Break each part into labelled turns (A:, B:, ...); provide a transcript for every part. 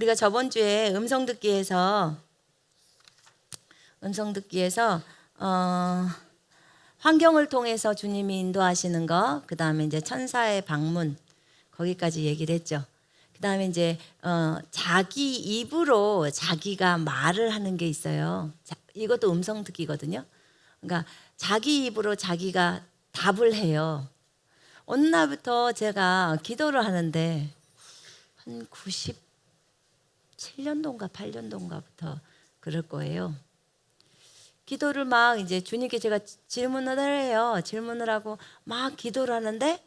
A: 우리가 저번 주에 음성 듣기에서 환경을 통해서 주님이 인도하시는 거, 그 다음에 이제 천사의 방문, 거기까지 얘기를 했죠. 그 다음에 이제 자기 입으로 자기가 말을 하는 게 있어요. 이것도 음성 듣기거든요. 그러니까 자기 입으로 자기가 답을 해요. 어느 날부터 제가 기도를 하는데 한 97년도인가 8년도인가부터 그럴 거예요. 기도를 막 이제 주님께 제가 질문을 해요. 질문을 하고 막 기도를 하는데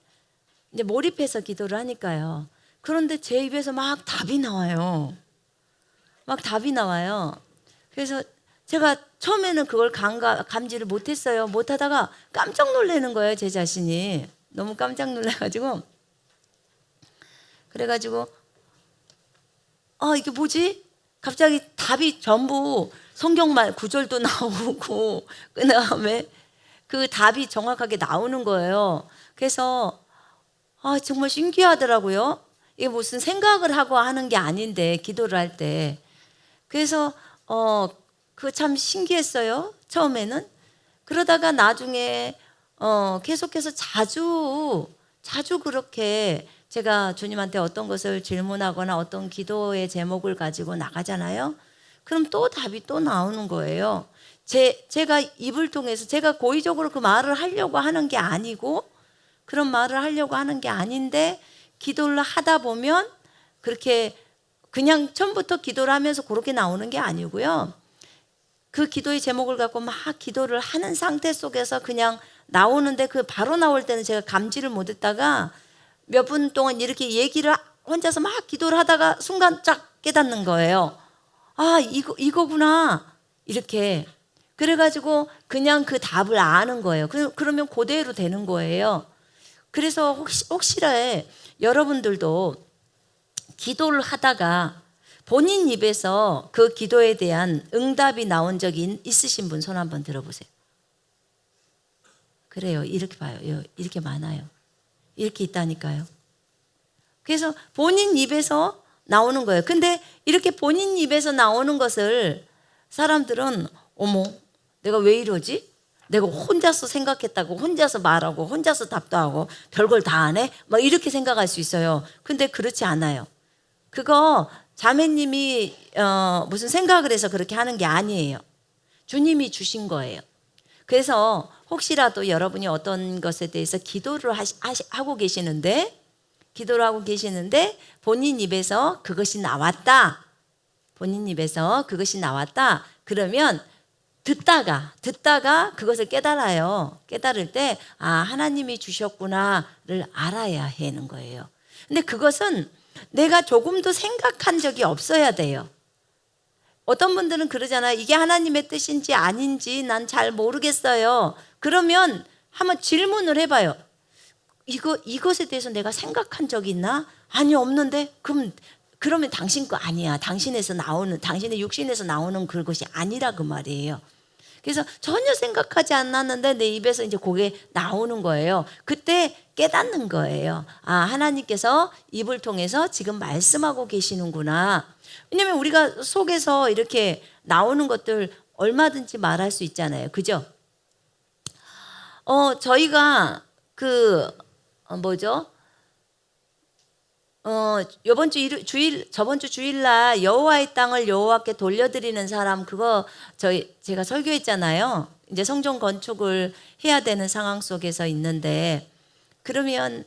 A: 이제 몰입해서 기도를 하니까요. 그런데 제 입에서 막 답이 나와요. 막 답이 나와요. 그래서 제가 처음에는 그걸 감지를 못했어요. 못하다가 깜짝 놀라는 거예요. 제 자신이. 너무 깜짝 놀라가지고. 그래가지고 이게 뭐지? 갑자기 답이 전부 성경말 구절도 나오고 그 다음에 그 답이 정확하게 나오는 거예요. 그래서 정말 신기하더라고요. 이게 무슨 생각을 하고 하는 게 아닌데 기도를 할 때. 그래서 그거 참 신기했어요. 처음에는. 그러다가 나중에 계속해서 자주 그렇게 제가 주님한테 어떤 것을 질문하거나 어떤 기도의 제목을 가지고 나가잖아요. 그럼 또 답이 또 나오는 거예요. 제가 입을 통해서 제가 고의적으로 그 말을 하려고 하는 게 아니고 그런 말을 하려고 하는 게 아닌데 기도를 하다 보면 그렇게 그냥 처음부터 기도를 하면서 그렇게 나오는 게 아니고요. 그 기도의 제목을 갖고 막 기도를 하는 상태 속에서 그냥 나오는데 그 바로 나올 때는 제가 감지를 못했다가 몇 분 동안 이렇게 얘기를 혼자서 막 기도를 하다가 순간 쫙 깨닫는 거예요. 이거구나. 이렇게. 그래가지고 그냥 그 답을 아는 거예요. 그러면 그대로 되는 거예요. 그래서 혹시나 여러분들도 기도를 하다가 본인 입에서 그 기도에 대한 응답이 나온 적이 있으신 분 손 한번 들어보세요. 그래요. 이렇게 봐요. 이렇게 많아요. 이렇게 있다니까요. 그래서 본인 입에서 나오는 거예요. 근데 이렇게 본인 입에서 나오는 것을 사람들은 어머, 내가 왜 이러지? 내가 혼자서 생각했다고 혼자서 말하고 혼자서 답도 하고 별걸 다 하네? 막 이렇게 생각할 수 있어요. 근데 그렇지 않아요. 그거 자매님이 무슨 생각을 해서 그렇게 하는 게 아니에요. 주님이 주신 거예요. 그래서 혹시라도 여러분이 어떤 것에 대해서 기도를 하고 계시는데 본인 입에서 그것이 나왔다. 그러면 듣다가 그것을 깨달아요. 깨달을 때 하나님이 주셨구나를 알아야 하는 거예요. 근데 그것은 내가 조금도 생각한 적이 없어야 돼요. 어떤 분들은 그러잖아요. 이게 하나님의 뜻인지 아닌지 난 잘 모르겠어요. 그러면 한번 질문을 해봐요. 이것에 대해서 내가 생각한 적이 있나? 아니, 없는데? 그러면 당신 거 아니야. 당신의 육신에서 나오는 그것이 아니라 그 말이에요. 그래서 전혀 생각하지 않았는데 내 입에서 이제 그게 나오는 거예요. 그때 깨닫는 거예요. 하나님께서 입을 통해서 지금 말씀하고 계시는구나. 왜냐면 우리가 속에서 이렇게 나오는 것들 얼마든지 말할 수 있잖아요. 그죠? 저희가 저번 주 주일날 여호와의 땅을 여호와께 돌려드리는 사람 제가 설교했잖아요. 이제 성전 건축을 해야 되는 상황 속에서 있는데 그러면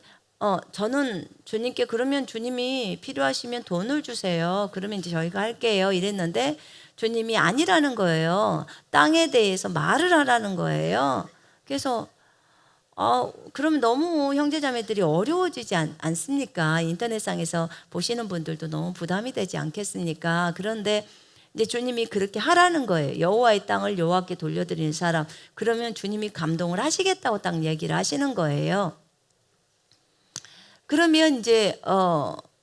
A: 저는 주님께 그러면 주님이 필요하시면 돈을 주세요. 그러면 이제 저희가 할게요. 이랬는데 주님이 아니라는 거예요. 땅에 대해서 말을 하라는 거예요. 그래서 그러면 너무 형제자매들이 어려워지지 않습니까? 인터넷상에서 보시는 분들도 너무 부담이 되지 않겠습니까? 그런데 이제 주님이 그렇게 하라는 거예요. 여호와의 땅을 여호와께 돌려드리는 사람. 그러면 주님이 감동을 하시겠다고 딱 얘기를 하시는 거예요. 그러면 이제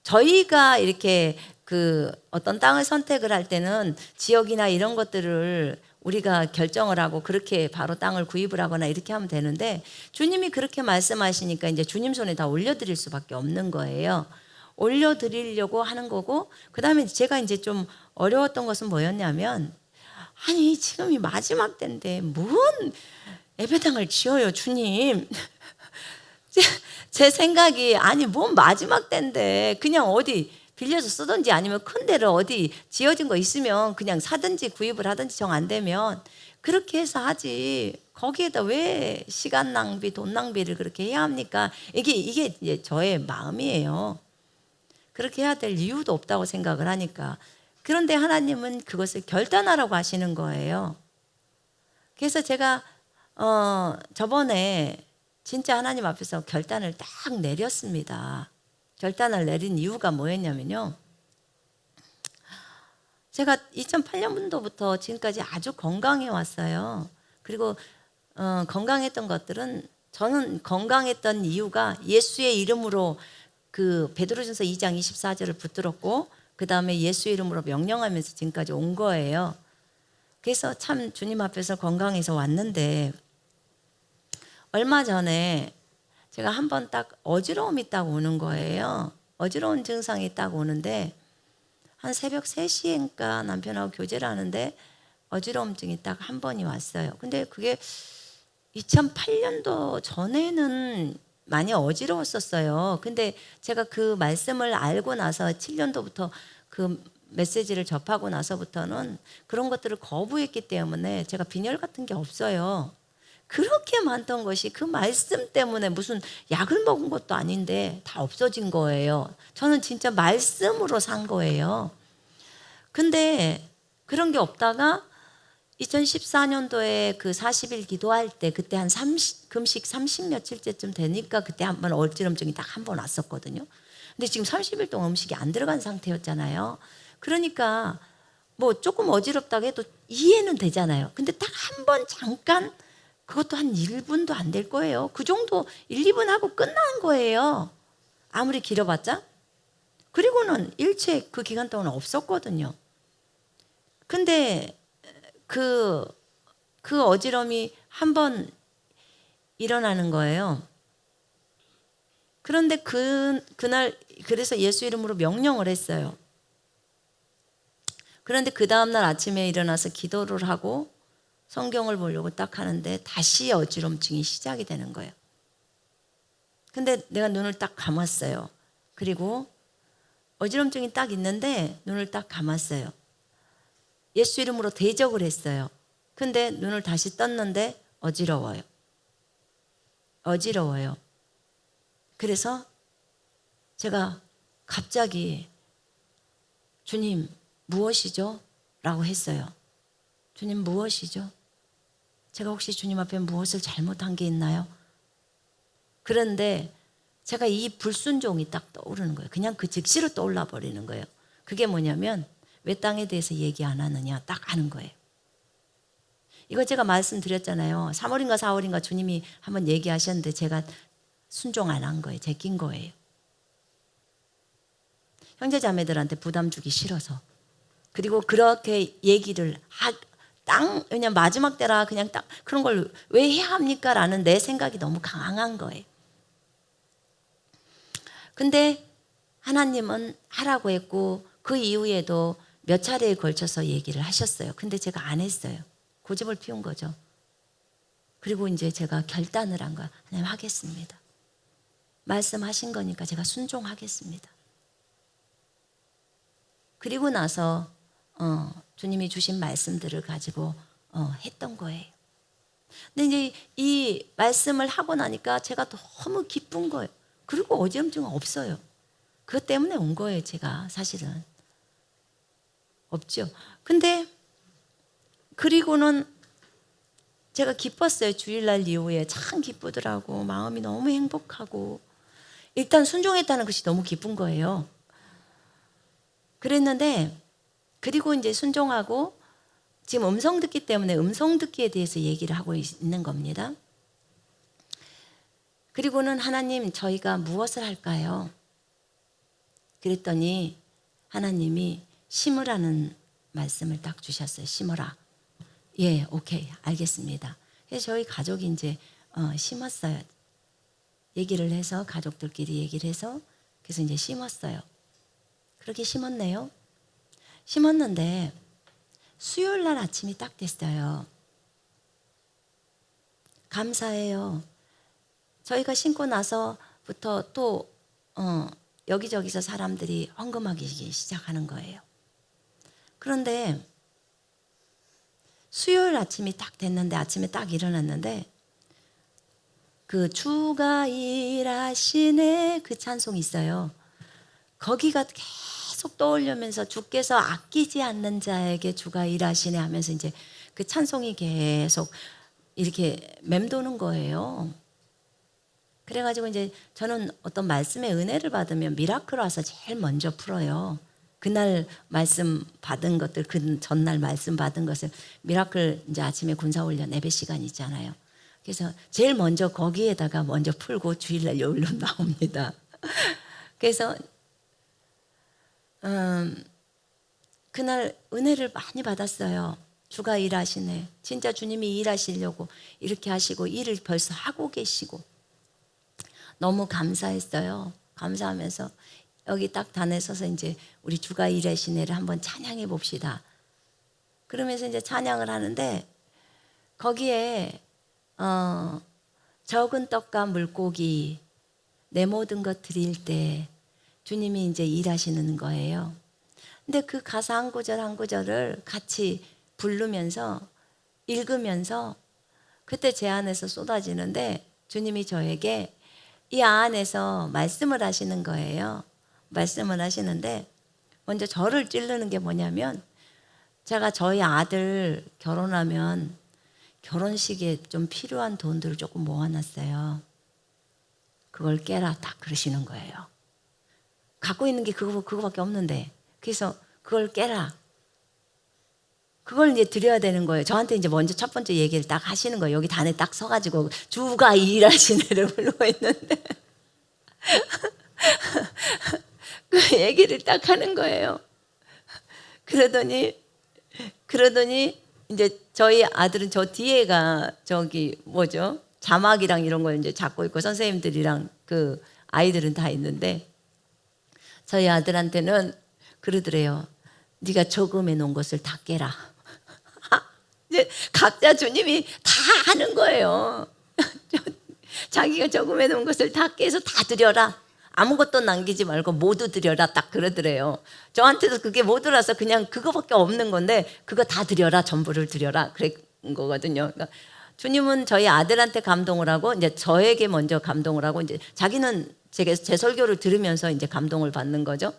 A: 저희가 이렇게 어떤 땅을 선택을 할 때는 지역이나 이런 것들을 우리가 결정을 하고 그렇게 바로 땅을 구입을 하거나 이렇게 하면 되는데 주님이 그렇게 말씀하시니까 이제 주님 손에 다 올려드릴 수밖에 없는 거예요. 올려드리려고 하는 거고, 그 다음에 제가 이제 좀 어려웠던 것은 뭐였냐면, 아니 지금이 마지막 때인데 뭔 예배당을 지어요 주님. 제 생각이, 아니 뭔 마지막 때인데 그냥 어디 빌려서 쓰든지 아니면 큰 데를 어디 지어진 거 있으면 그냥 사든지 구입을 하든지 정 안 되면 그렇게 해서 하지, 거기에다 왜 시간 낭비 돈 낭비를 그렇게 해야 합니까? 이게 이제 저의 마음이에요. 그렇게 해야 될 이유도 없다고 생각을 하니까. 그런데 하나님은 그것을 결단하라고 하시는 거예요. 그래서 제가 저번에 진짜 하나님 앞에서 결단을 딱 내렸습니다. 결단을 내린 이유가 뭐였냐면요, 제가 2008년도부터 지금까지 아주 건강해 왔어요. 그리고 건강했던 것들은, 저는 건강했던 이유가 예수의 이름으로 그 베드로전서 2장 24절을 붙들었고, 그 다음에 예수의 이름으로 명령하면서 지금까지 온 거예요. 그래서 참 주님 앞에서 건강해서 왔는데, 얼마 전에 제가 한번 딱 어지러움이 딱 오는 거예요. 어지러운 증상이 딱 오는데, 한 새벽 3시인가 남편하고 교제를 하는데 어지러움증이 딱 한 번이 왔어요. 근데 그게 2008년도 전에는 많이 어지러웠었어요. 근데 제가 그 말씀을 알고 나서 7년도부터 그 메시지를 접하고 나서부터는 그런 것들을 거부했기 때문에 제가 빈혈 같은 게 없어요. 그렇게 많던 것이 그 말씀 때문에, 무슨 약을 먹은 것도 아닌데 다 없어진 거예요. 저는 진짜 말씀으로 산 거예요. 근데 그런 게 없다가 2014년도에 그 40일 기도할 때, 그때 한 금식 30 며칠째쯤 되니까 그때 한번 어지럼증이 딱 한 번 왔었거든요. 근데 지금 30일 동안 음식이 안 들어간 상태였잖아요. 그러니까 뭐 조금 어지럽다고 해도 이해는 되잖아요. 근데 딱 한 번 잠깐, 그것도 한 1분도 안 될 거예요. 그 정도 1, 2분 하고 끝난 거예요. 아무리 길어봤자. 그리고는 일체 그 기간 동안 없었거든요. 근데 그 어지럼이 한 번 일어나는 거예요. 그런데 그날 그래서 예수 이름으로 명령을 했어요. 그런데 그 다음날 아침에 일어나서 기도를 하고 성경을 보려고 딱 하는데 다시 어지럼증이 시작이 되는 거예요. 근데 내가 눈을 딱 감았어요. 그리고 어지럼증이 딱 있는데 눈을 딱 감았어요. 예수 이름으로 대적을 했어요. 근데 눈을 다시 떴는데 어지러워요. 어지러워요. 그래서 제가 갑자기 주님 무엇이죠? 라고 했어요. 주님 무엇이죠? 제가 혹시 주님 앞에 무엇을 잘못한 게 있나요? 그런데 제가 이 불순종이 딱 떠오르는 거예요. 그냥 그 즉시로 떠올라 버리는 거예요. 그게 뭐냐면, 왜 땅에 대해서 얘기 안 하느냐 딱 하는 거예요. 이거 제가 말씀드렸잖아요. 3월인가 4월인가 주님이 한번 얘기하셨는데 제가 순종 안 한 거예요. 제낀 거예요. 형제자매들한테 부담 주기 싫어서. 그리고 그렇게 얘기를 왜냐면 마지막 때라 그냥 딱 그런 걸 왜 해야 합니까? 라는 내 생각이 너무 강한 거예요. 근데 하나님은 하라고 했고, 그 이후에도 몇 차례에 걸쳐서 얘기를 하셨어요. 근데 제가 안 했어요. 고집을 피운 거죠. 그리고 이제 제가 결단을 한 거야. 하나님 하겠습니다. 말씀하신 거니까 제가 순종하겠습니다. 그리고 나서 주님이 주신 말씀들을 가지고 했던 거예요. 근데 이제 이 말씀을 하고 나니까 제가 너무 기쁜 거예요. 그리고 어지럼증은 없어요. 그것 때문에 온 거예요. 제가 사실은 없죠. 근데 그리고는 제가 기뻤어요. 주일날 이후에 참 기쁘더라고. 마음이 너무 행복하고, 일단 순종했다는 것이 너무 기쁜 거예요. 그랬는데 그리고 이제 순종하고 지금 음성 듣기 때문에 음성 듣기에 대해서 얘기를 하고 있는 겁니다. 그리고는 하나님 저희가 무엇을 할까요? 그랬더니 하나님이 심으라는 말씀을 딱 주셨어요. 심어라. 예, 오케이, 알겠습니다. 그래서 저희 가족이 이제 심었어요. 얘기를 해서 가족들끼리 얘기를 해서 그래서 이제 심었어요. 그렇게 심었네요. 심었는데 수요일 날 아침이 딱 됐어요. 감사해요. 저희가 심고 나서부터 또 여기저기서 사람들이 헌금하기 시작하는 거예요. 그런데 수요일 아침이 딱 됐는데, 아침에 딱 일어났는데 그 주가 일하시네 그 찬송이 있어요. 거기가 계속 떠올리면서 주께서 아끼지 않는 자에게 주가 일하시네 하면서 이제 그 찬송이 계속 이렇게 맴도는 거예요. 그래가지고 이제 저는 어떤 말씀의 은혜를 받으면 미라클 와서 제일 먼저 풀어요. 그날 말씀 받은 것들, 그 전날 말씀 받은 것을 미라클 이제 아침에 군사훈련 예배 시간 있잖아요. 그래서 제일 먼저 거기에다가 먼저 풀고 주일날 요일로 나옵니다. 그래서 그날 은혜를 많이 받았어요. 주가 일하시네. 진짜 주님이 일하시려고 이렇게 하시고 일을 벌써 하고 계시고 너무 감사했어요. 감사하면서 여기 딱 단에 서서 이제 우리 주가 일하시네를 한번 찬양해 봅시다. 그러면서 이제 찬양을 하는데 거기에 적은 떡과 물고기 내 모든 것 드릴 때 주님이 이제 일하시는 거예요. 근데 그 가사 한 구절 한 구절을 같이 부르면서 읽으면서 그때 제 안에서 쏟아지는데 주님이 저에게 이 안에서 말씀을 하시는 거예요. 말씀을 하시는데 먼저 저를 찌르는 게 뭐냐면 제가 저희 아들 결혼하면 결혼식에 좀 필요한 돈들을 조금 모아놨어요. 그걸 깨라 딱 그러시는 거예요. 갖고 있는 게 그거밖에 없는데 그래서 그걸 깨라. 그걸 이제 드려야 되는 거예요. 저한테 이제 먼저 첫 번째 얘기를 딱 하시는 거예요. 여기 단에 딱 서가지고 주가 일하시네를 부르고 있는데 그 얘기를 딱 하는 거예요. 그러더니 이제 저희 아들은 저 뒤에가 저기 뭐죠? 자막이랑 이런 걸 이제 잡고 있고 선생님들이랑 그 아이들은 다 있는데 저희 아들한테는 그러더래요. 네가 저금해 놓은 것을 다 깨라. 이제 각자 주님이 다 하는 거예요. 자기가 저금해 놓은 것을 다 깨서 다 드려라. 아무것도 남기지 말고 모두 드려라 딱 그러더래요. 저한테도 그게 모두라서 그냥 그거밖에 없는 건데 그거 다 드려라. 전부를 드려라. 그런 거거든요. 그러니까 주님은 저희 아들한테 감동을 하고 이제 저에게 먼저 감동을 하고 이제 자기는 제 설교를 들으면서 이제 감동을 받는 거죠.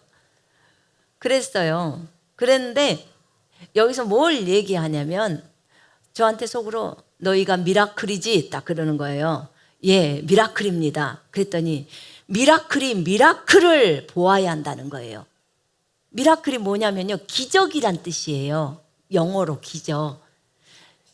A: 그랬어요. 그랬는데 여기서 뭘 얘기하냐면 저한테 속으로 너희가 미라클이지 딱 그러는 거예요. 예, 미라클입니다. 그랬더니 미라클이 미라클을 보아야 한다는 거예요. 미라클이 뭐냐면요, 기적이란 뜻이에요. 영어로 기적.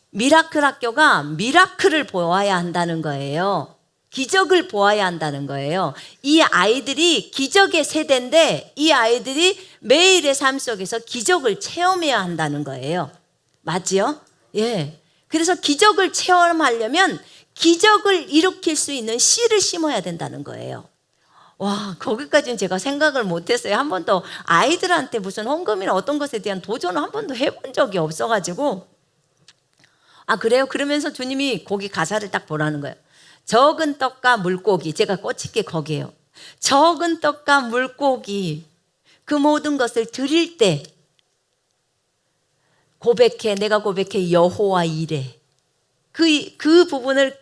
A: 미라클 학교가 미라클을 보아야 한다는 거예요. 기적을 보아야 한다는 거예요. 이 아이들이 기적의 세대인데 이 아이들이 매일의 삶 속에서 기적을 체험해야 한다는 거예요. 맞지요? 예. 그래서 기적을 체험하려면 기적을 일으킬 수 있는 씨를 심어야 된다는 거예요. 와, 거기까지는 제가 생각을 못했어요. 한 번도 아이들한테 무슨 헌금이나 어떤 것에 대한 도전을 한 번도 해본 적이 없어가지고 아 그래요? 그러면서 주님이 거기 가사를 딱 보라는 거예요. 적은 떡과 물고기, 제가 꽂힌 게 거기에요. 적은 떡과 물고기 그 모든 것을 드릴 때 고백해, 내가 고백해 여호와 이레 그 부분을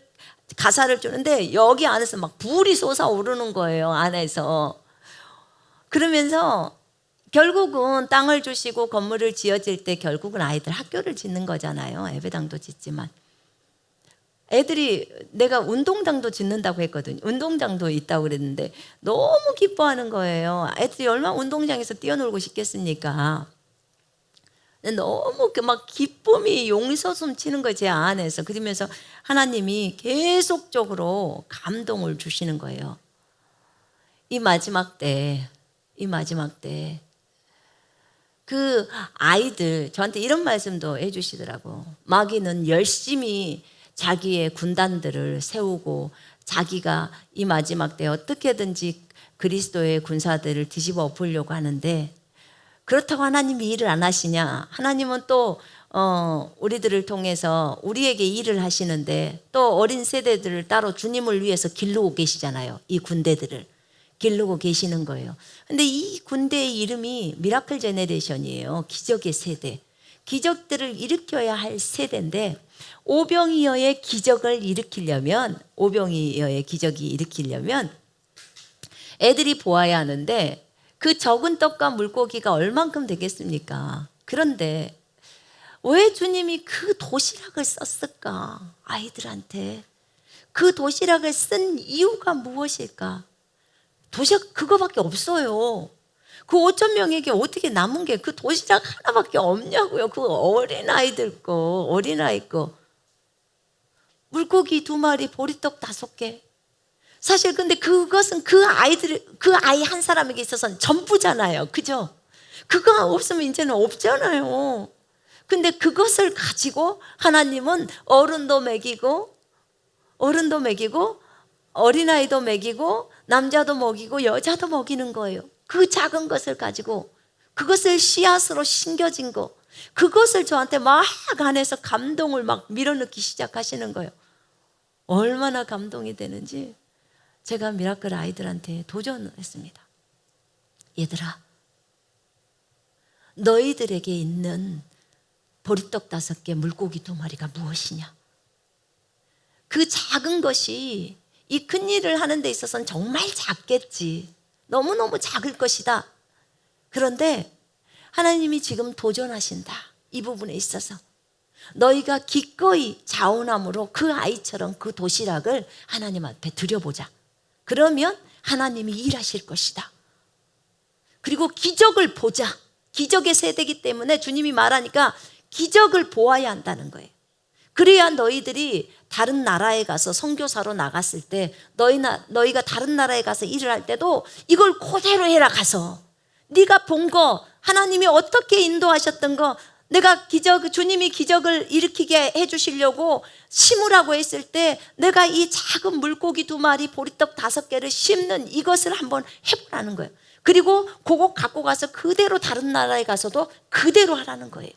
A: 가사를 주는데 여기 안에서 막 불이 솟아오르는 거예요. 안에서. 그러면서 결국은 땅을 주시고 건물을 지어질 때 결국은 아이들 학교를 짓는 거잖아요. 예배당도 짓지만 애들이 내가 운동장도 짓는다고 했거든요. 운동장도 있다고 그랬는데 너무 기뻐하는 거예요. 애들이 얼마나 운동장에서 뛰어놀고 싶겠습니까? 너무 막 기쁨이 용서숨 치는 거예요. 제 안에서. 그러면서 하나님이 계속적으로 감동을 주시는 거예요. 이 마지막 때 그 아이들 저한테 이런 말씀도 해주시더라고. 마귀는 열심히 자기의 군단들을 세우고 자기가 이 마지막 때 어떻게든지 그리스도의 군사들을 뒤집어 엎으려고 하는데, 그렇다고 하나님이 일을 안 하시냐? 하나님은 또 우리들을 통해서 우리에게 일을 하시는데, 또 어린 세대들을 따로 주님을 위해서 기르고 계시잖아요. 이 군대들을 기르고 계시는 거예요. 근데 이 군대의 이름이 미라클 제네레이션이에요. 기적의 세대. 기적들을 일으켜야 할 세대인데, 오병이어의 기적을 일으키려면, 오병이어의 기적이 일으키려면 애들이 보아야 하는데, 그 적은 떡과 물고기가 얼만큼 되겠습니까? 그런데 왜 주님이 그 도시락을 썼을까? 아이들한테 그 도시락을 쓴 이유가 무엇일까? 도시락 그거밖에 없어요. 그 5천 명에게 어떻게 남은 게 그 도시락 하나밖에 없냐고요. 그 어린아이들 거, 어린아이 거. 물고기 2마리, 보리떡 5개. 사실 근데 그것은 그 아이 한 사람에게 있어서는 전부잖아요. 그죠? 그거 없으면 이제는 없잖아요. 근데 그것을 가지고 하나님은 어른도 먹이고 어린아이도 먹이고 남자도 먹이고 여자도 먹이는 거예요. 그 작은 것을 가지고, 그것을 씨앗으로 심겨진 거, 그것을 저한테 막 안에서 감동을 막 밀어넣기 시작하시는 거예요. 얼마나 감동이 되는지 제가 미라클 아이들한테 도전했습니다. 얘들아, 너희들에게 있는 보리떡 5개, 물고기 2마리가 무엇이냐? 그 작은 것이 이 큰 일을 하는 데 있어서는 정말 작겠지. 너무너무 작을 것이다. 그런데 하나님이 지금 도전하신다. 이 부분에 있어서 너희가 기꺼이 자원함으로 그 아이처럼 그 도시락을 하나님 앞에 드려보자. 그러면 하나님이 일하실 것이다. 그리고 기적을 보자. 기적의 세대이기 때문에 주님이 말하니까 기적을 보아야 한다는 거예요. 그래야 너희들이 다른 나라에 가서 선교사로 나갔을 때, 너희가 다른 나라에 가서 일을 할 때도 이걸 그대로 해라. 가서 네가 본 거, 하나님이 어떻게 인도하셨던 거, 내가 주님이 기적을 일으키게 해주시려고 심으라고 했을 때 내가 이 작은 물고기 2마리, 보리떡 5개를 심는 이것을 한번 해보라는 거예요. 그리고 그거 갖고 가서 그대로 다른 나라에 가서도 그대로 하라는 거예요.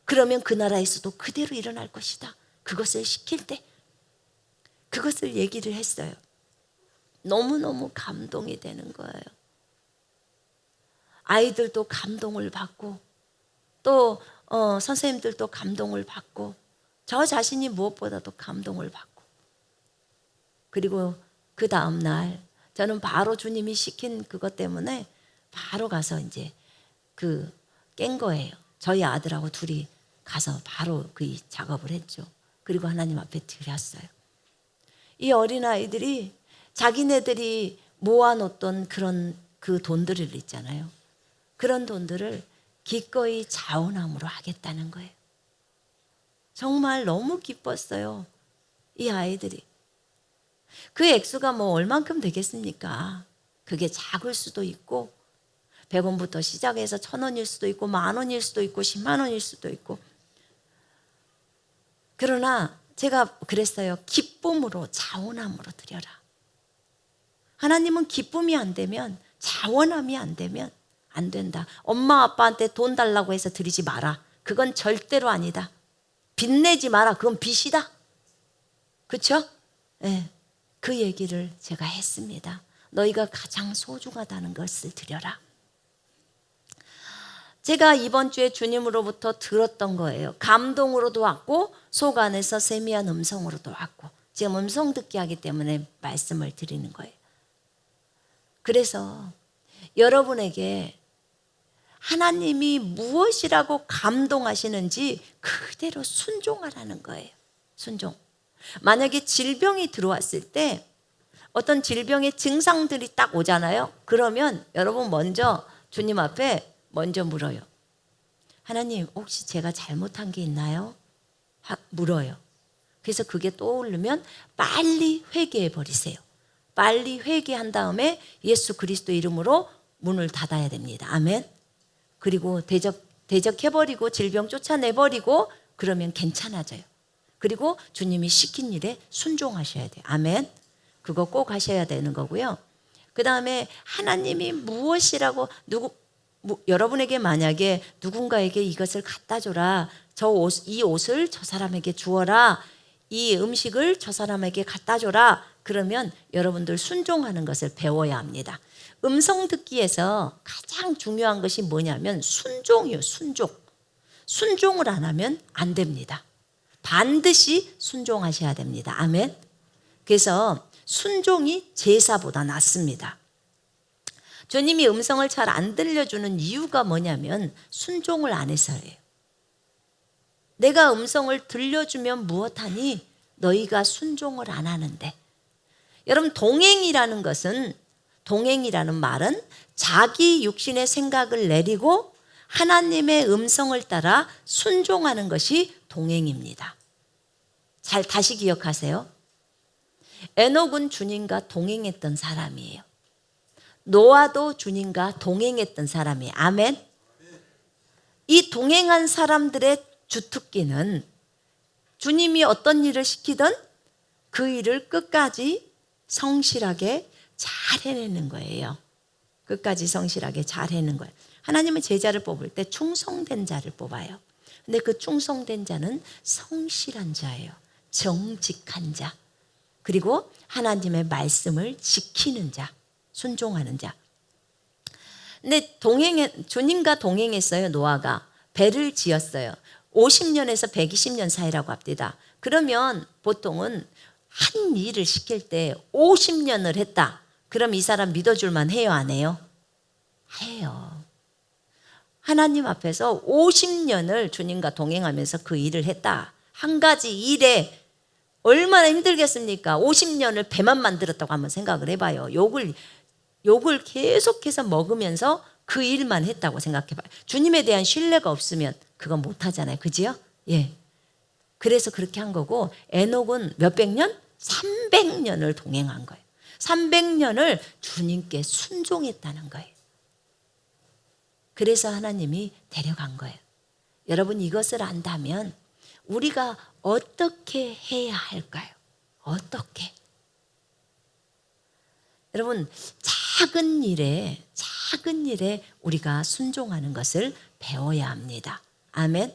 A: 그러면 그 나라에서도 그대로 일어날 것이다. 그것을 시킬 때 그것을 얘기를 했어요. 너무너무 감동이 되는 거예요. 아이들도 감동을 받고, 또 선생님들도 감동을 받고, 저 자신이 무엇보다도 감동을 받고, 그리고 그 다음 날 저는 바로 주님이 시킨 그것 때문에 바로 가서 이제 깬 거예요. 저희 아들하고 둘이 가서 바로 그 작업을 했죠. 그리고 하나님 앞에 드렸어요. 이 어린아이들이 자기네들이 모아놓던 그런 그 돈들을 있잖아요. 그런 돈들을 기꺼이 자원함으로 하겠다는 거예요. 정말 너무 기뻤어요. 이 아이들이. 그 액수가 뭐 얼만큼 되겠습니까? 그게 작을 수도 있고 100원부터 시작해서 1,000원일 수도 있고 10,000원일 수도 있고 10만 원일 수도 있고. 그러나 제가 그랬어요. 기쁨으로, 자원함으로 드려라. 하나님은 기쁨이 안 되면, 자원함이 안 되면 안 된다. 엄마 아빠한테 돈 달라고 해서 드리지 마라. 그건 절대로 아니다. 빚내지 마라. 그건 빚이다. 그렇죠? 네. 그 얘기를 제가 했습니다. 너희가 가장 소중하다는 것을 드려라. 제가 이번 주에 주님으로부터 들었던 거예요. 감동으로도 왔고 속 안에서 세미한 음성으로도 왔고, 지금 음성 듣기 하기 때문에 말씀을 드리는 거예요. 그래서 여러분에게 하나님이 무엇이라고 감동하시는지 그대로 순종하라는 거예요. 순종. 만약에 질병이 들어왔을 때 어떤 질병의 증상들이 딱 오잖아요. 그러면 여러분 먼저 주님 앞에 먼저 물어요. 하나님, 혹시 제가 잘못한 게 있나요? 물어요. 그래서 그게 떠오르면 빨리 회개해 버리세요. 빨리 회개한 다음에 예수 그리스도 이름으로 문을 닫아야 됩니다. 아멘. 그리고 대적해버리고 질병 쫓아내버리고 그러면 괜찮아져요. 그리고 주님이 시킨 일에 순종하셔야 돼요. 아멘. 그거 꼭 하셔야 되는 거고요. 그 다음에 하나님이 무엇이라고 여러분에게 만약에 누군가에게 이것을 갖다 줘라, 이 옷을 저 사람에게 주어라, 이 음식을 저 사람에게 갖다 줘라, 그러면 여러분들 순종하는 것을 배워야 합니다. 음성 듣기에서 가장 중요한 것이 뭐냐면 순종이요. 순종을 안 하면 안 됩니다. 반드시 순종하셔야 됩니다. 아멘. 그래서 순종이 제사보다 낫습니다. 주님이 음성을 잘 안 들려주는 이유가 뭐냐면 순종을 안 해서예요. 내가 음성을 들려주면 무엇하니? 너희가 순종을 안 하는데. 여러분, 동행이라는 말은 자기 육신의 생각을 내리고 하나님의 음성을 따라 순종하는 것이 동행입니다. 잘 다시 기억하세요. 에녹은 주님과 동행했던 사람이에요. 노아도 주님과 동행했던 사람이에요. 아멘. 이 동행한 사람들의 주특기는 주님이 어떤 일을 시키든 그 일을 끝까지 성실하게 잘 해내는 거예요. 끝까지 성실하게 잘 해내는 거예요. 하나님은 제자를 뽑을 때 충성된 자를 뽑아요. 근데 그 충성된 자는 성실한 자예요. 정직한 자. 그리고 하나님의 말씀을 지키는 자, 순종하는 자. 근데 주님과 동행했어요. 노아가 배를 지었어요. 50년에서 120년 사이라고 합니다. 그러면 보통은 한 일을 시킬 때 50년을 했다. 그럼 이 사람 믿어줄만 해요, 안 해요? 해요. 하나님 앞에서 50년을 주님과 동행하면서 그 일을 했다. 한 가지 일에 얼마나 힘들겠습니까? 50년을 배만 만들었다고 한번 생각을 해봐요. 욕을 계속해서 먹으면서 그 일만 했다고 생각해봐요. 주님에 대한 신뢰가 없으면 그건 못하잖아요. 그지요? 예. 그래서 그렇게 한 거고, 에녹은 몇백 년? 300년을 동행한 거예요. 300년을 주님께 순종했다는 거예요. 그래서 하나님이 데려간 거예요. 여러분, 이것을 안다면 우리가 어떻게 해야 할까요? 어떻게? 여러분, 작은 일에 우리가 순종하는 것을 배워야 합니다. 아멘.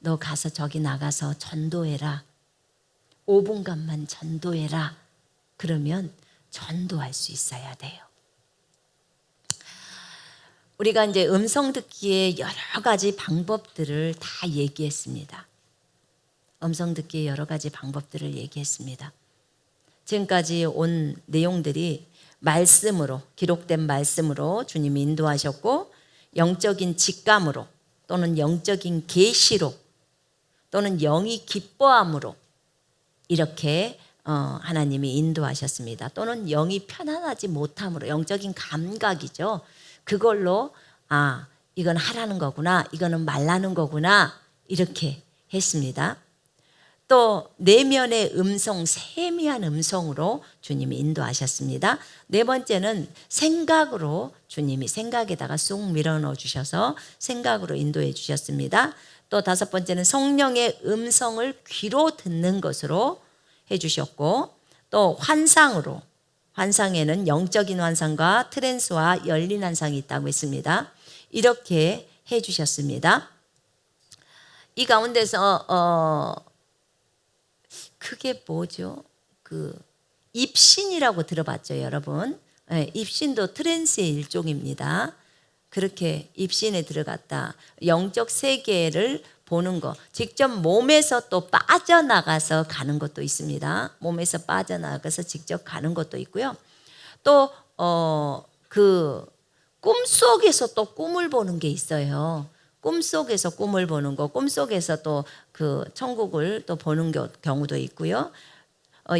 A: 너 가서 저기 나가서 전도해라. 5분간만 전도해라. 그러면 전도할 수 있어야 돼요. 우리가 이제 음성 듣기의 여러 가지 방법들을 다 얘기했습니다. 음성 듣기의 여러 가지 방법들을 얘기했습니다. 지금까지 온 내용들이 말씀으로, 기록된 말씀으로 주님이 인도하셨고, 영적인 직감으로 또는 영적인 계시로 또는 영이 기뻐함으로 이렇게 하나님이 인도하셨습니다. 또는 영이 편안하지 못함으로, 영적인 감각이죠. 그걸로 이건 하라는 거구나, 이거는 말라는 거구나, 이렇게 했습니다. 또 내면의 음성, 세미한 음성으로 주님이 인도하셨습니다. 네 번째는 생각으로, 주님이 생각에다가 쑥 밀어넣어 주셔서 생각으로 인도해 주셨습니다. 또 다섯 번째는 성령의 음성을 귀로 듣는 것으로 해주셨고, 또 환상으로, 환상에는 영적인 환상과 트랜스와 열린 환상이 있다고 했습니다. 이렇게 해주셨습니다. 이 가운데서 그게 뭐죠? 입신이라고 들어봤죠, 여러분? 네, 입신도 트랜스의 일종입니다. 그렇게 입신에 들어갔다. 영적 세계를 보는 거. 직접 몸에서 또 빠져나가서 가는 것도 있습니다. 몸에서 빠져나가서 직접 가는 것도 있고요. 또 꿈속에서 또 꿈을 보는 게 있어요. 꿈속에서 꿈을 보는 거, 꿈속에서 또 천국을 또 보는 경우도 있고요.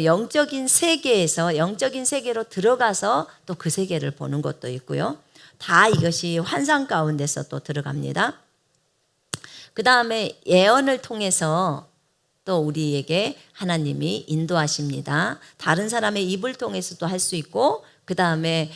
A: 영적인 세계로 들어가서 또 그 세계를 보는 것도 있고요. 다 이것이 환상 가운데서 또 들어갑니다. 그 다음에 예언을 통해서 또 우리에게 하나님이 인도하십니다. 다른 사람의 입을 통해서도 할 수 있고, 그 다음에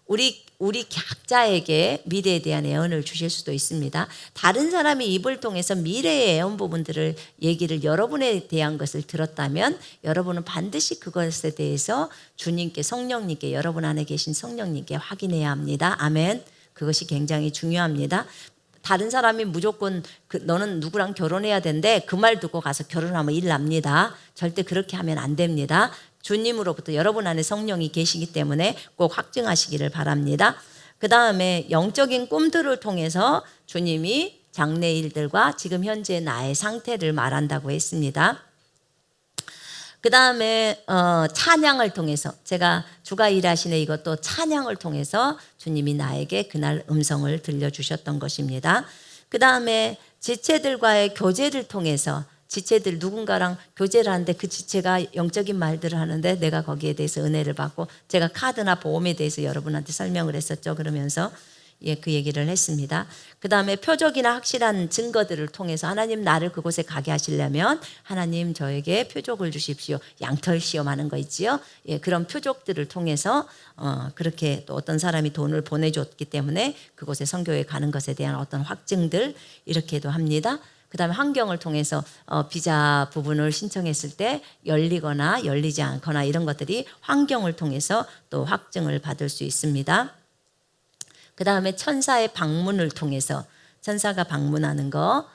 A: 우리 각자에게 미래에 대한 예언을 주실 수도 있습니다. 다른 사람이 입을 통해서 미래의 예언 부분들을 얘기를 여러분에 대한 것을 들었다면 여러분은 반드시 그것에 대해서 주님께 성령님께 여러분 안에 계신 성령님께 확인해야 합니다. 아멘. 그것이 굉장히 중요합니다. 다른 사람이 무조건 너는 누구랑 결혼해야 된대 그 말 듣고 가서 결혼하면 일 납니다. 절대 그렇게 하면 안 됩니다. 주님으로부터 여러분 안에 성령이 계시기 때문에 꼭 확증하시기를 바랍니다. 그 다음에 영적인 꿈들을 통해서 주님이 장래일들과 지금 현재 나의 상태를 말한다고 했습니다. 그 다음에 찬양을 통해서 제가 주가 일하시네 이것도 찬양을 통해서 주님이 나에게 그날 음성을 들려주셨던 것입니다. 그 다음에 지체들과의 교제를 통해서 지체들 누군가랑 교제를 하는데 그 지체가 영적인 말들을 하는데 내가 거기에 대해서 은혜를 받고 제가 카드나 보험에 대해서 여러분한테 설명을 했었죠. 그러면서 그 얘기를 했습니다. 그 다음에 표적이나 확실한 증거들을 통해서 하나님 나를 그곳에 가게 하시려면 하나님 저에게 표적을 주십시오. 양털 시험하는 거 있지요. 그런 표적들을 통해서 그렇게 또 어떤 사람이 돈을 보내줬기 때문에 그곳에 선교에 가는 것에 대한 어떤 확증들 이렇게도 합니다. 그 다음에 환경을 통해서 비자 부분을 신청했을 때 열리거나 열리지 않거나 이런 것들이 환경을 통해서 또 확증을 받을 수 있습니다. 그 다음에 천사의 방문을 통해서 천사가 방문하는 거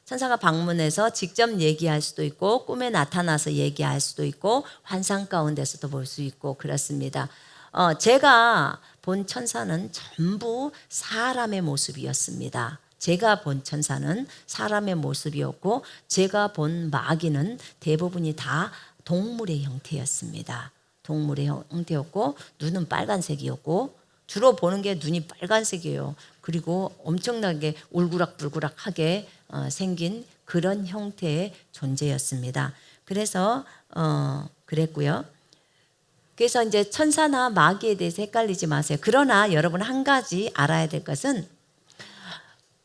A: 천사가 방문해서 직접 얘기할 수도 있고 꿈에 나타나서 얘기할 수도 있고 환상 가운데서도 볼 수 있고 그렇습니다. 제가 본 천사는 전부 사람의 모습이었습니다. 제가 본 천사는 사람의 모습이었고 제가 본 마귀는 대부분이 다 동물의 형태였습니다. 동물의 형태였고 눈은 빨간색이었고 주로 보는 게 눈이 빨간색이에요. 그리고 엄청나게 울그락불그락하게 생긴 그런 형태의 존재였습니다. 그래서 그랬고요. 그래서 이제 천사나 마귀에 대해서 헷갈리지 마세요. 그러나 여러분 한 가지 알아야 될 것은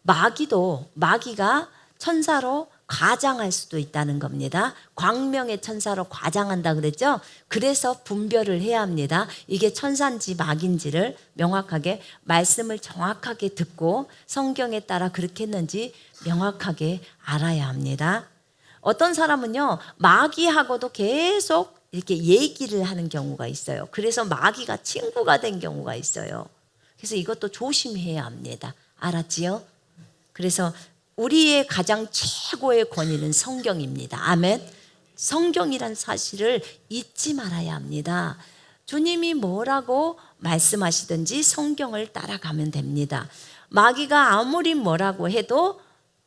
A: 마귀가 천사로 과장할 수도 있다는 겁니다. 광명의 천사로 과장한다 그랬죠? 그래서 분별을 해야 합니다. 이게 천사인지 마귀인지를 명확하게 말씀을 정확하게 듣고 성경에 따라 그렇게 했는지 명확하게 알아야 합니다. 어떤 사람은요 마귀하고도 계속 이렇게 얘기를 하는 경우가 있어요. 그래서 마귀가 친구가 된 경우가 있어요. 그래서 이것도 조심해야 합니다. 알았지요? 그래서 우리의 가장 최고의 권위는 성경입니다. 아멘. 성경이란 사실을 잊지 말아야 합니다. 주님이 뭐라고 말씀하시든지 성경을 따라가면 됩니다. 마귀가 아무리 뭐라고 해도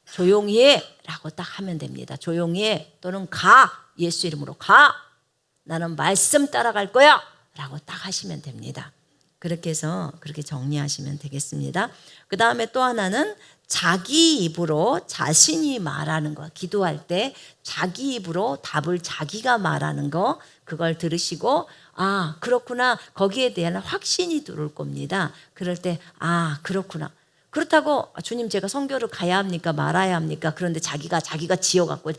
A: 조용히 해 라고 딱 하면 됩니다. 조용히 해 또는 가 예수 이름으로 가 나는 말씀 따라갈 거야 라고 딱 하시면 됩니다. 그렇게 해서 그렇게 정리하시면 되겠습니다. 그 다음에 또 하나는 자기 입으로 자신이 말하는 거 기도할 때 자기 입으로 답을 자기가 말하는 거 그걸 들으시고 아 그렇구나 거기에 대한 확신이 들어올 겁니다. 그럴 때 아 그렇구나 그렇다고 주님 제가 선교를 가야 합니까 말아야 합니까 그런데 자기가 지어갖고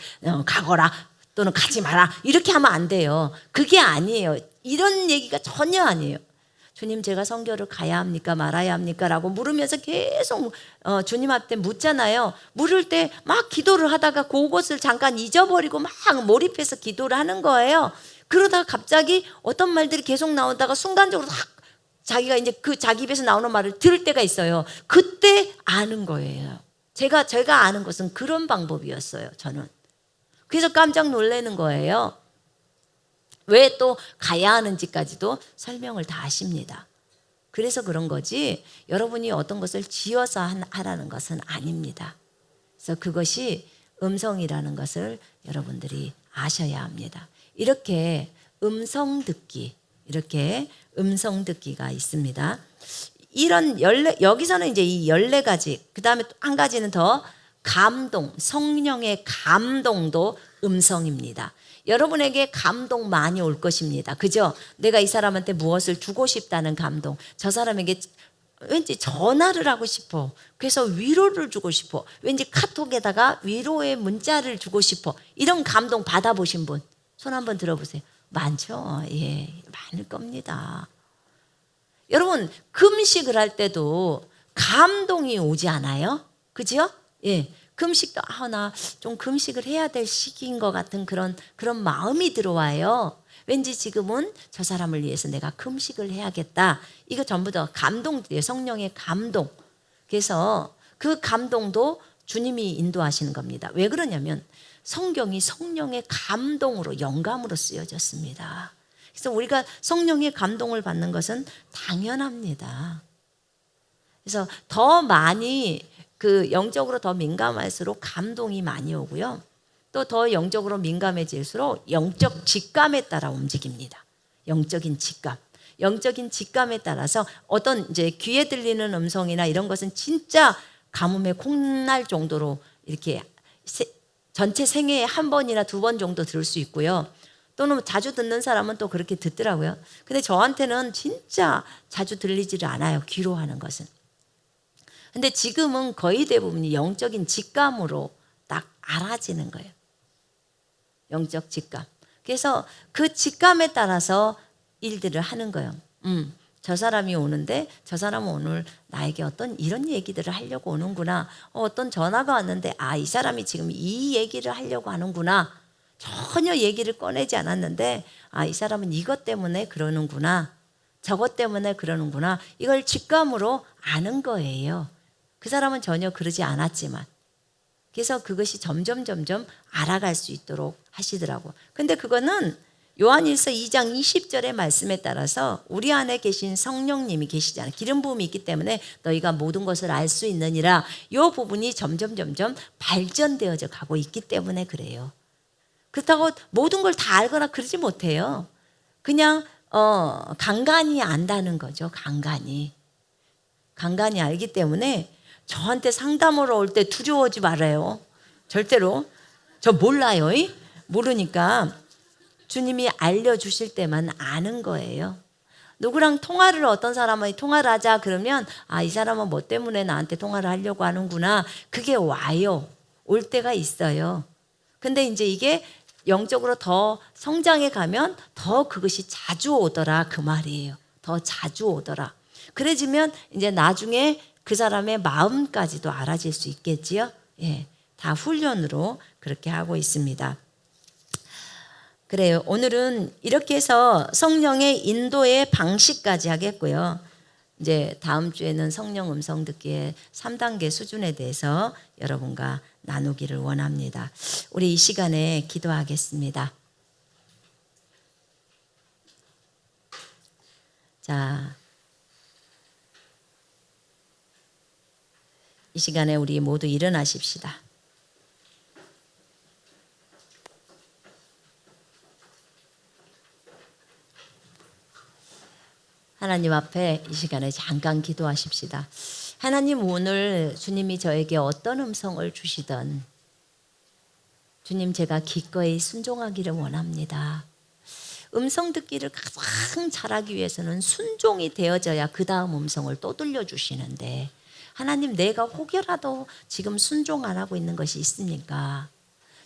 A: 가거라 또는 가지 마라 이렇게 하면 안 돼요. 그게 아니에요. 이런 얘기가 전혀 아니에요. 주님 제가 선교를 가야 합니까 말아야 합니까 라고 물으면서 계속 주님 앞에 묻잖아요. 물을 때 막 기도를 하다가 그것을 잠깐 잊어버리고 막 몰입해서 기도를 하는 거예요. 그러다가 갑자기 어떤 말들이 계속 나오다가 순간적으로 확 자기가 이제 그 자기 입에서 나오는 말을 들을 때가 있어요. 그때 아는 거예요. 제가 아는 것은 그런 방법이었어요. 저는. 그래서 깜짝 놀라는 거예요. 왜 또 가야 하는지까지도 설명을 다 하십니다. 그래서 그런 거지 여러분이 어떤 것을 지어서 하라는 것은 아닙니다. 그래서 그것이 음성이라는 것을 여러분들이 아셔야 합니다. 이렇게 음성 듣기가 있습니다. 이런 여기서는 이제 이 14가지 그 다음에 또 한 가지는 더 감동 성령의 감동도 음성입니다. 여러분에게 감동 많이 올 것입니다. 그죠? 내가 이 사람한테 무엇을 주고 싶다는 감동 저 사람에게 왠지 전화를 하고 싶어. 그래서 위로를 주고 싶어. 왠지 카톡에다가 위로의 문자를 주고 싶어. 이런 감동 받아보신 분 손 한번 들어보세요. 많죠? 예, 많을 겁니다. 여러분 금식을 할 때도 감동이 오지 않아요? 그죠? 예. 금식도 나 좀 금식을 해야 될 시기인 것 같은 그런 마음이 들어와요. 왠지 지금은 저 사람을 위해서 내가 금식을 해야겠다. 이거 전부 다 감동이에요. 성령의 감동. 그래서 그 감동도 주님이 인도하시는 겁니다. 왜 그러냐면 성경이 성령의 감동으로 영감으로 쓰여졌습니다. 그래서 우리가 성령의 감동을 받는 것은 당연합니다. 그래서 더 많이 그 영적으로 더 민감할수록 감동이 많이 오고요. 또 더 영적으로 민감해질수록 영적 직감에 따라 움직입니다. 영적인 직감. 영적인 직감에 따라서 어떤 이제 귀에 들리는 음성이나 이런 것은 진짜 가뭄에 콩날 정도로 이렇게 전체 생애에 한 번이나 두 번 정도 들을 수 있고요. 또는 자주 듣는 사람은 또 그렇게 듣더라고요. 근데 저한테는 진짜 자주 들리지를 않아요. 귀로 하는 것은. 근데 지금은 거의 대부분이 영적인 직감으로 딱 알아지는 거예요. 영적 직감. 그래서 그 직감에 따라서 일들을 하는 거예요. 저 사람이 오는데 저 사람은 오늘 나에게 어떤 이런 얘기들을 하려고 오는구나. 어떤 전화가 왔는데 이 사람이 지금 이 얘기를 하려고 하는구나. 전혀 얘기를 꺼내지 않았는데 이 사람은 이것 때문에 그러는구나. 저것 때문에 그러는구나. 이걸 직감으로 아는 거예요. 그 사람은 전혀 그러지 않았지만. 그래서 그것이 점점 알아갈 수 있도록 하시더라고. 근데 그거는 요한일서 2장 20절의 말씀에 따라서 우리 안에 계신 성령님이 계시잖아요. 기름 부음이 있기 때문에 너희가 모든 것을 알 수 있느니라. 이 부분이 점점 발전되어져 가고 있기 때문에 그래요. 그렇다고 모든 걸 다 알거나 그러지 못해요. 그냥 간간히 안다는 거죠. 간간히 알기 때문에 저한테 상담으로 올 때 두려워하지 말아요. 절대로. 저 몰라요. 모르니까 주님이 알려주실 때만 아는 거예요. 누구랑 통화를 어떤 사람이 통화를 하자 그러면 이 사람은 뭐 때문에 나한테 통화를 하려고 하는구나. 그게 와요. 올 때가 있어요. 근데 이제 이게 영적으로 더 성장해 가면 더 그것이 자주 오더라 그 말이에요. 더 자주 오더라. 그래지면 이제 나중에 그 사람의 마음까지도 알아질 수 있겠지요. 예, 다 훈련으로 그렇게 하고 있습니다. 그래요. 오늘은 이렇게 해서 성령의 인도의 방식까지 하겠고요. 이제 다음 주에는 성령 음성 듣기의 3단계 수준에 대해서 여러분과 나누기를 원합니다. 우리 이 시간에 기도하겠습니다. 자, 이 시간에 우리 모두 일어나십시다. 하나님 앞에 이 시간에 잠깐 기도하십시다. 하나님, 오늘 주님이 저에게 어떤 음성을 주시든 주님, 제가 기꺼이 순종하기를 원합니다. 음성 듣기를 가장 잘하기 위해서는 순종이 되어져야 그 다음 음성을 또 들려주시는데, 하나님, 내가 혹여라도 지금 순종 안 하고 있는 것이 있습니까?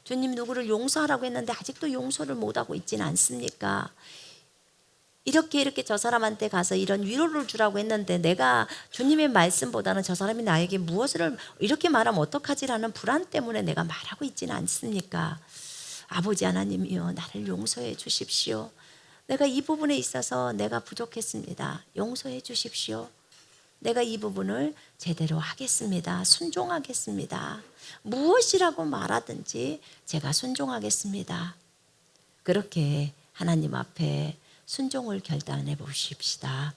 A: 주님, 누구를 용서하라고 했는데 아직도 용서를 못하고 있지는 않습니까? 이렇게 저 사람한테 가서 이런 위로를 주라고 했는데 내가 주님의 말씀보다는 저 사람이 나에게 무엇을 이렇게 말하면 어떡하지라는 불안 때문에 내가 말하고 있지는 않습니까? 아버지 하나님이여, 나를 용서해 주십시오. 내가 이 부분에 있어서 내가 부족했습니다. 용서해 주십시오. 내가 이 부분을 제대로 하겠습니다. 순종하겠습니다. 무엇이라고 말하든지 제가 순종하겠습니다. 그렇게 하나님 앞에 순종을 결단해 보십시다.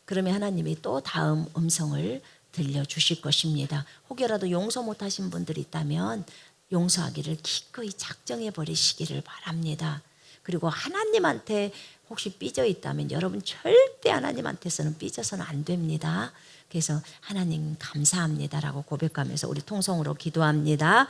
A: 그러면 하나님이 또 다음 음성을 들려주실 것입니다. 혹여라도 용서 못하신 분들이 있다면 용서하기를 기꺼이 작정해 버리시기를 바랍니다. 그리고 하나님한테 혹시 삐져 있다면 여러분 절대 하나님한테서는 삐져서는 안 됩니다. 그래서 하나님 감사합니다라고 고백하면서 우리 통성으로 기도합니다.